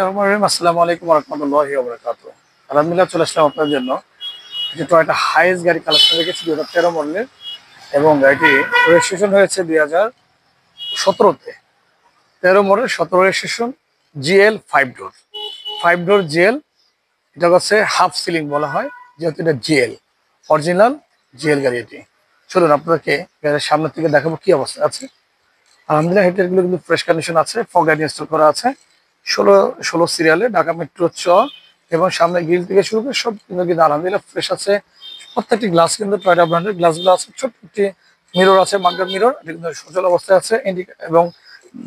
বিসমিল্লাহিররহমানিররহিম। আসসালামু আলাইকুম ওয়া রাহমাতুল্লাহি ওয়া বারাকাতুহু। আলহামদুলিল্লাহ চলে আসলাম আপনার জন্য যে টয়োটা হাইস গাড়ি কালেকশন রেখেছি 2013 মডেলের, এবং গাড়িটি রেজিস্ট্রেশন হয়েছে 2017-তে। 13 মডেল, 17 রেজিস্ট্রেশন, জিএল 5 ডোর, 5 ডোর জিএল। এটা হচ্ছে হাফ সিলিং বলা হয়, যেহেতু এটা জিএল, অরিজিনাল জিএল গাড়ি এটি। চলুন আপনাদেরকে গাড়ির সামনে থেকে দেখাবো কি অবস্থা আছে। আলহামদুলিল্লাহ হেডলাইটগুলো কিন্তু ফ্রেশ কন্ডিশন আছে, ফগ লাইট ইনস্টল করা আছে 16 সিরিয়ালে, ঢাকা মেট্রো চ, এবং সামনে গ্রিল থেকে শুরু করে সব কিন্তু আলহামদুলিল্লাহ ফ্রেশ আছে। প্রত্যেকটি গ্লাস কিন্তু টয়োটা ব্র্যান্ডের গ্লাসগুলো আছে। ছোট্ট একটি মিরর আছে, মার্কার মিরর, এটা কিন্তু সচল অবস্থায় আছে। এবং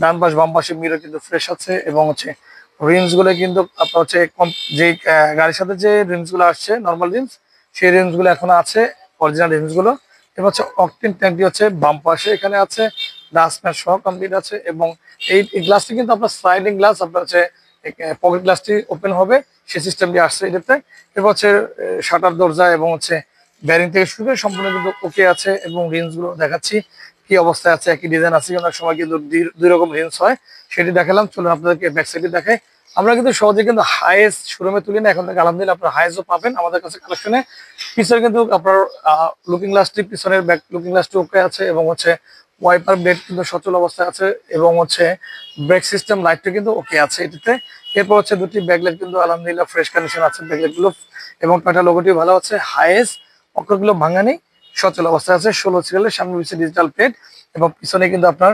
ডান পাশ বাম পাশে মিরর কিন্তু ফ্রেশ আছে। এবং হচ্ছে রিমস গুলো কিন্তু আপনার হচ্ছে যে গাড়ির সাথে যে রিমস গুলো আসছে নর্মাল রিমস, সেই রিমস গুলো এখনো আছে, অরিজিনাল রিমস গুলো। এবং হচ্ছে অকটেন ট্যাঙ্কটি হচ্ছে বাম পাশে এখানে আছে, ডাস্টম্যান সহ কমপ্লিট আছে। এবং এই গ্লাসটি কিন্তু আপনার স্লাইডিং গ্লাস, আপনার হচ্ছে পকেট গ্লাসটি ওপেন হবে, সেই সিস্টেমটি আসছে এটাতে। এরপর হচ্ছে শাটার দরজা এবং হচ্ছে ব্যারিং থেকে শুরু করে সম্পূর্ণ কিন্তু ওকে আছে। এবং রিন্স গুলো দেখাচ্ছি কি অবস্থায় আছে, একই ডিজাইন আছে, অনেক সময় কিন্তু দুই রকম রিন্স হয়, সেটি দেখালাম। চলুন আপনাদেরকে ব্যাক সাইডে দেখাই। আমরা কিন্তু সহজে কিন্তু হাইয়েস্ট শোরুমে তুলি না, এখন থেকে আলহামদুলিল্লাহ আপনার হাইয়েস্টও পাবেন আমাদের কাছে কালেকশনে। পিছনে কিন্তু আপনার লুকিং গ্লাসটি, পিছনের ব্যাক লুকিং গ্লাসটি ওকে আছে। এবং হচ্ছে ওয়াইপার ব্লেড কিন্তু সচল অবস্থায় আছে। এবং হচ্ছে ব্রেক সিস্টেম লাইটটা কিন্তু ওকে আছে এটিতে। এরপর হচ্ছে দুটি ব্যাকলাইট কিন্তু আলহামদুলিল্লাহ ফ্রেশ কন্ডিশন আছে ব্যাকলাইট গুলো, এবং টয়োটা লোগোটি ভালো আছে। হাইয়েস্ট অক্ষরগুলো ভাঙানি, সচল অবস্থায় আছে। 16 সিরিয়ালের, সামনে পিছনে ডিজিটাল প্লেট, এবং পিছনে কিন্তু আপনার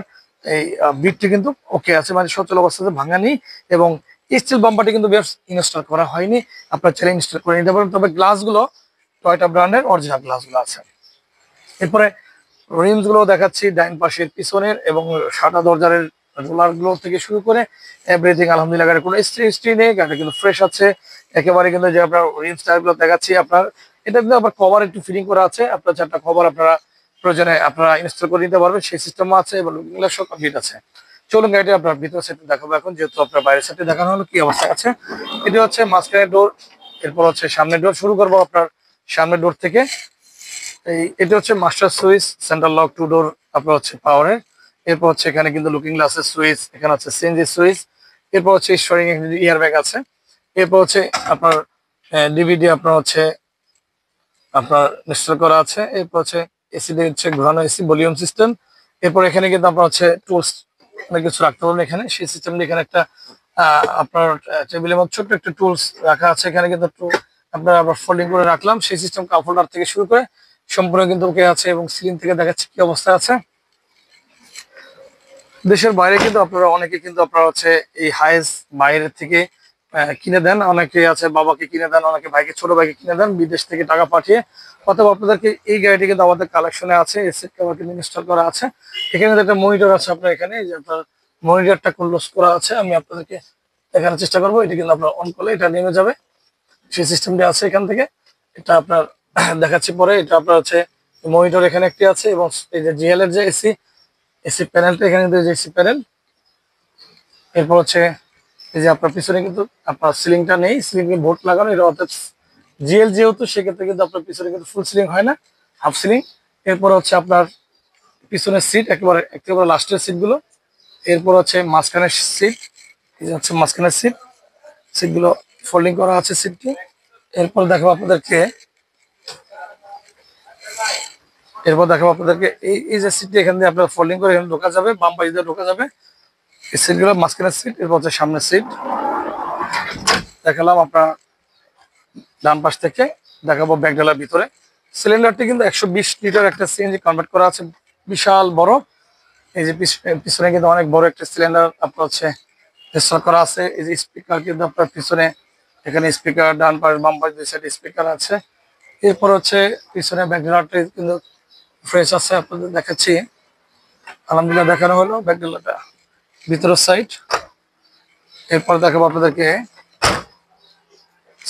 এই বিটটি কিন্তু ওকে আছে, মানে সচল অবস্থাতে ভাঙানি। এবং স্টিল বাম্পারটি কিন্তু বেশ ইনস্টল করা হয়নি, আপনার চ্যালেঞ্জ ইনস্টল করে নিতে পারেন। তবে গ্লাসগুলো টয়োটা ব্র্যান্ডের অরিজিনাল গ্লাসগুলো আছে। এরপরে রিমস গুলো দেখাচ্ছি, ডাইন পাশের, পিছনের, এবং সাদা দরজার রোলার গুলো থেকে শুরু করে এভরিথিং আলহামদুলিল্লাহ। গাড়ি কোনো স্ট্রি নেই, গাড়ি কিন্তু ফ্রেশ আছে একেবারে। কিন্তু যে আপনার রিমস টায়ার গুলো দেখাচ্ছি, আপনার এটা কিন্তু আবার কভার একটু ফিটিং করা আছে, আপনার 4টা কভার আপনারা প্রয়োজনে আপনারা ইনস্টল করে নিতে পারবেন, সেই সিস্টেমও আছে। এবং লুকিং সব কমপ্লিট আছে। চলুন গাড়িটা আপনার ভিতর সেটে দেখাবো এখন, যেহেতু আপনার বাইরের সেটে দেখানো হলো কি অবস্থা আছে। এটি হচ্ছে মাঝখানের ডোর, এরপর হচ্ছে সামনের ডোর। শুরু করবো আপনার সামনের ডোর থেকে। এটা হচ্ছে মাস্টার সুইচ, সেন্ট্রাল লক 2 ডোর, আপনার হচ্ছে পাওয়ারের। এরপর হচ্ছে এখানে কিন্তু লুকিং গ্লাসের সুইচ, এখানে হচ্ছে সিএনজি সুইচ। এরপর হচ্ছে স্টোরিং ইয়ার ব্যাগ আছে। এরপর হচ্ছে আপনার ডিভিডি আপনার হচ্ছে আপনার ইনস্টল করা আছে। এরপর হচ্ছে এসি দিয়ে হচ্ছে ঘোরানো এসি ভলিউম সিস্টেম। এরপর এখানে কিন্তু আপনার হচ্ছে টুলস অনেক কিছু রাখতে পারবেন এখানে, সেই সিস্টেম দিয়ে এখানে একটা আপনার টেবিলের মধ্যে ছোট্ট একটা টুলস রাখা আছে। এখানে কিন্তু আপনার আবার ফোল্ডিং করে রাখলাম, সেই সিস্টেম কাপ হোল্ডার থেকে শুরু করে সম্পূর্ণ কিন্তু ওকে আছে। এবং সিলিং থেকে দেখাচ্ছে কি অবস্থায় আছে। দেশের বাইরে কিন্তু আপনারা অনেকে কিন্তু আপনারা হচ্ছে এই হাইস বাইরের থেকে কিনে দেন, অনেকে আছে বাবাকে কিনে দেন, অনেকে ভাইকে, ছোট ভাইকে কিনে দেন বিদেশ থেকে টাকা পাঠিয়ে। অথবা আপনাদেরকে এই গাড়িটি কিন্তু আমাদের কালেকশনে আছে, এসি কভার কিন্তু ইনস্টল করা আছে। এখানে কিন্তু একটা মনিটর আছে আপনার, এখানে এই যে আপনার মনিটরটা ক্লোজ করা আছে, আমি আপনাদেরকে দেখানোর চেষ্টা করবো। এটি কিন্তু আপনার অন করলে এটা নেমে যাবে, সেই সিস্টেমটি আছে এখান থেকে। এটা আপনার দেখাচ্ছি পরে। এটা আপনার হচ্ছে মনিটর এখানে একটি আছে, এবং এই যে জিএল এর যে এসি এসি প্যানেলটা, এখানে কিন্তু এসি প্যানেল। এরপর হচ্ছে এই যে আপনার পিছনে কিন্তু আপনার সিলিংটা নেই, সিলিং এ বোর্ড লাগানো, এটা অর্থাৎ জিএল যেহেতু, সেক্ষেত্রে কিন্তু আপনার পিছনে কিন্তু ফুল সিলিং হয় না, হাফ সিলিং। এরপর হচ্ছে আপনার পিছনের সিট, একেবারে একেবারে লাস্টের সিট গুলো। এরপর হচ্ছে মাঝখানের সিট, এই যে হচ্ছে মাঝখানের সিট, সিটগুলো ফোল্ডিং করা আছে সিটটি। এরপর দেখাবো আপনাদেরকে, এই যে সিটটি, এখান দিয়ে আপনার ফোল্ডিং করে এখানে ঢোকা যাবে, বাম পাশ দিয়ে ঢোকা যাবে এই সিটগুলো, মাঝখানের সিট। এরপর হচ্ছে সামনের সিট দেখালাম। আপনার ডান পাশ থেকে দেখাবো ব্যাকডালার ভিতরে। সিলিন্ডারটি কিন্তু 120 লিটার একটা সিএনজি কনভার্ট করা আছে, বিশাল বড়। এই যে পিছনে কিন্তু অনেক বড় একটা সিলিন্ডার আপনার হচ্ছে ইনস্টল করা আছে। এই যে স্পিকার কিন্তু আপনার পিছনে, এখানে স্পিকার ডান পাশ বাম পাশ দুই সাইড স্পিকার আছে। এরপর হচ্ছে পিছনে ব্যাকডালারটি কিন্তু ফ্রেশ আছে, আপনাদের দেখাচ্ছি। আলহামদুলিল্লাহ দেখানো হলো ব্যাকডালাটা ভিতরের সাইড। এরপর দেখাবো আপনাদেরকে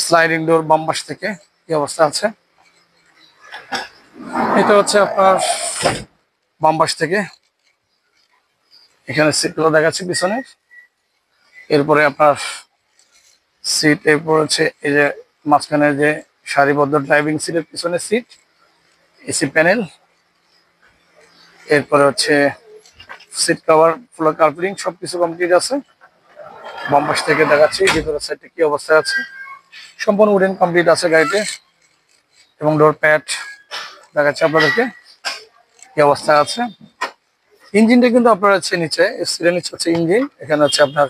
স্লাইডিং ডোর বাম পাশ থেকে কি অবস্থা আছে। এটা হচ্ছে আপনার বাম পাশ থেকে, এখানে সিটগুলো দেখাচ্ছি পিছনে। এরপরে আপনার সিট, এরপর হচ্ছে এই যে মাঝখানে যে সারিবদ্ধ ড্রাইভিং সিটের পিছনে সিট, এসি প্যানেল। এরপরে হচ্ছে সিট কভার, ফ্লোর কার্পেটিং সবকিছু কমপ্লিট আছে। বাম পাশ থেকে দেখাচ্ছি ভিতরের সাইডে কি অবস্থায় আছে। সম্পূর্ণ উডেন কমপ্লিট আছে গাড়িতে এবং ডোর প্যাড দেখাচ্ছে আপনাদেরকে কি অবস্থায় আছে। ইঞ্জিনটা কিন্তু আপনার হচ্ছে নিচে সিটের নিচে হচ্ছে ইঞ্জিন, এখানে হচ্ছে আপনার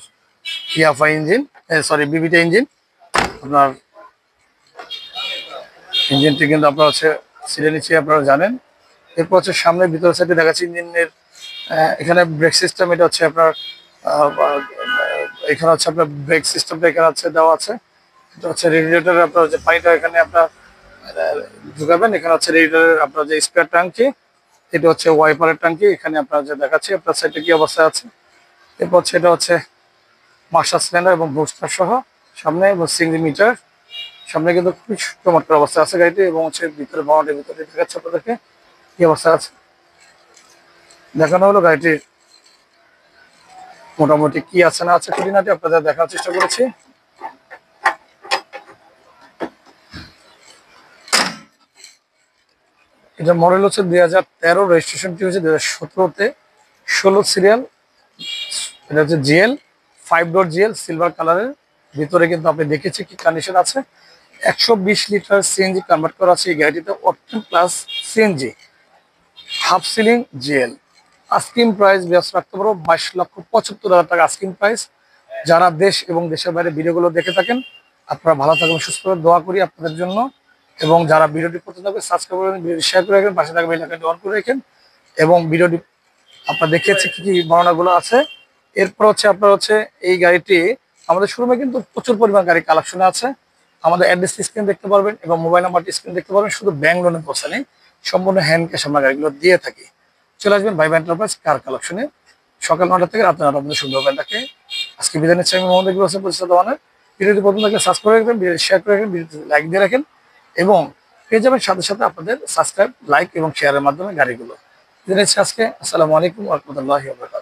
ইয়াফা ইঞ্জিন, সরি বিবিটা ইঞ্জিন। আপনার ইঞ্জিনটি কিন্তু আপনার হচ্ছে সিটের নিচে আপনারা জানেন। এরপর হচ্ছে সামনে ভিতরের সাইডে দেখাচ্ছে ইঞ্জিনের এখানে ব্রেক সিস্টেম, এটা হচ্ছে আপনার এখানে হচ্ছে আপনার ব্রেক সিস্টেমটা এখানে হচ্ছে দেওয়া আছে। এটা হচ্ছে রেডিয়েটর, আপনার যে পানিটা এখানে আপনার ঢুকাবেন। এখানে হচ্ছে রেডিয়েটরের আপনার যে স্পেয়ার ট্যাঙ্কি, এটা হচ্ছে ওয়াইপারের ট্যাঙ্কি। এখানে আপনার যে দেখাচ্ছি আপনার সাইডে কি অবস্থায় আছে। এরপর হচ্ছে এটা হচ্ছে মাস্টার সিলিন্ডার এবং বুস্টার সহ সামনে এবং সিঙ্গল মিটার সামনে কিন্তু খুবই চমৎকার অবস্থায় আছে গাড়িটি। এবং হচ্ছে ভিতরে বাউন্ডারির ভিতরে দেখাচ্ছে আপনাদেরকে কি অবস্থা আছে। দেখানো হলো গাড়িটির মোটামুটি কি আছে না আছে খুঁটিনাটি আপনাদের দেখার চেষ্টা করেছি। এটা মডেল হচ্ছে 2013, রেজিস্ট্রেশনটি হচ্ছে 2017-তে, 16 সিরিয়াল। এটা হচ্ছে জিএল 5.GL সিলভার কালারের। ভিতরে কিন্তু আপনি দেখেছি কি কন্ডিশন আছে। 120 লিটার সিএনজি কনভার্ট করা আছে এই গাড়িটিতে, option plus CNG, half ceiling GL. Asking price ব্যস্ত রাখতে পারো 22,75,000 টাকা আস্কিং প্রাইস। যারা দেশ এবং দেশের বাইরে ভিডিওগুলো দেখে থাকেন আপনারা ভালো থাকবেন, সুস্থ থাকবেন, দোয়া করি আপনাদের জন্য। এবং যারা ভিডিওটি পছন্দ করবেন সাবস্ক্রাইব করবেন, ভিডিওটি শেয়ার করে রাখবেন, পাশে থাকবে বেল আইকনটি অন করে রাখেন। এবং ভিডিওটি আপনারা দেখিয়েছি কি কি বর্ণনাগুলো আছে। এরপর হচ্ছে আপনার হচ্ছে এই গাড়িটি আমাদের শোরুমে কিন্তু প্রচুর পরিমাণ গাড়ি কালেকশনে আছে। আমাদের অ্যাড্রেস স্ক্রিন দেখতে পারবেন এবং মোবাইল নাম্বারটি স্ক্রিন দেখতে পারবেন। শুধু ব্যাংক লোনের পয়সা নেই, সম্পূর্ণ হ্যান্ড ক্যাশ আমরা গাড়িগুলো দিয়ে থাকি। চলে আসবেন ভাইবা এন্টারপ্রাইজ কার কালেকশনে সকাল 9টা থেকে রাত 9টা পর্যন্ত শুরু হবেন। তাকে আজকে বিদায় নিচ্ছি আমি মোহাম্মদ ইকবাল হোসেন, পরিচিত দোকানের। ভিডিওটি প্রথম থেকে সাবস্ক্রাইব করে রাখবেন, ভিডিও শেয়ার করে রাখবেন, ভিডিওটি লাইক দিয়ে রাখেন এবং পেয়ে যাবেন সাথে সাথে আপনাদের সাবস্ক্রাইব, লাইক এবং শেয়ারের মাধ্যমে গাড়িগুলো। বিদায় নিচ্ছি আজকে। আসসালামু আলাইকুম ওয়া রাহমাতুল্লাহি ওয়া বারাকাতুহু।